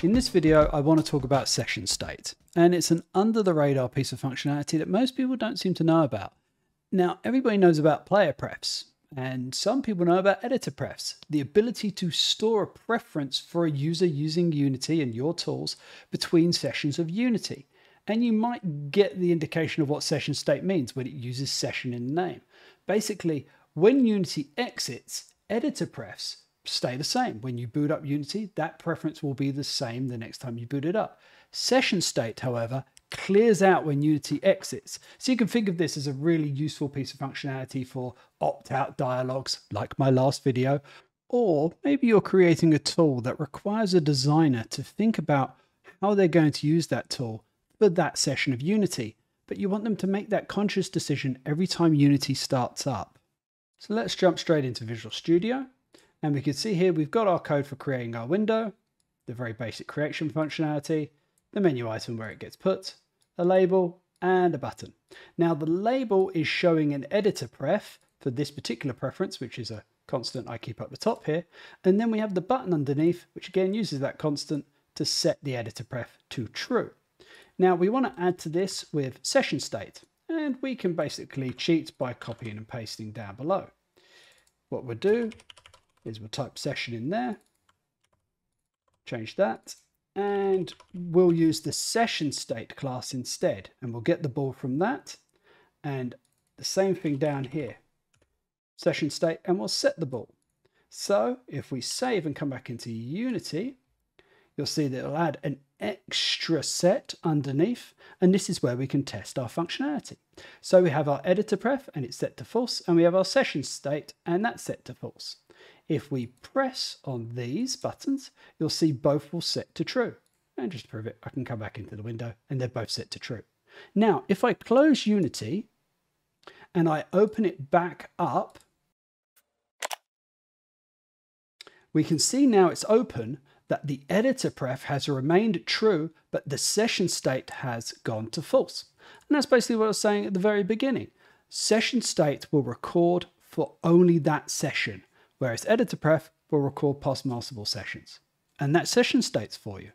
In this video, I want to talk about session state, and it's an under the radar piece of functionality that most people don't seem to know about. Now, everybody knows about player prefs, and some people know about editor prefs, the ability to store a preference for a user using Unity and your tools between sessions of Unity. And you might get the indication of what session state means when it uses session in the name. Basically, when Unity exits, editor prefs stay the same. When you boot up Unity, that preference will be the same the next time you boot it up. Session state, however, clears out when Unity exits. So you can think of this as a really useful piece of functionality for opt-out dialogues, like my last video, or maybe you're creating a tool that requires a designer to think about how they're going to use that tool for that session of Unity, but you want them to make that conscious decision every time Unity starts up. So let's jump straight into Visual Studio. And we can see here we've got our code for creating our window, the very basic creation functionality, the menu item where it gets put, a label, and a button. Now the label is showing an editor pref for this particular preference, which is a constant I keep up the top here. And then we have the button underneath, which again uses that constant to set the editor pref to true. Now we want to add to this with session state, and we can basically cheat by copying and pasting down below. What we'll do is we'll type session in there, change that, and we'll use the session state class instead, and we'll get the ball from that, and the same thing down here, session state, and we'll set the ball. So if we save and come back into Unity, you'll see that it'll add an extra set underneath, and this is where we can test our functionality. So we have our editor pref and it's set to false, and we have our session state and that's set to false. If we press on these buttons, you'll see both will set to true. And just to prove it, I can come back into the window and they're both set to true. Now, if I close Unity and I open it back up, we can see now it's open that the editor pref has remained true, but the session state has gone to false. And that's basically what I was saying at the very beginning. Session state will record for only that session, whereas editor pref will record past multiple sessions. And that session state's for you.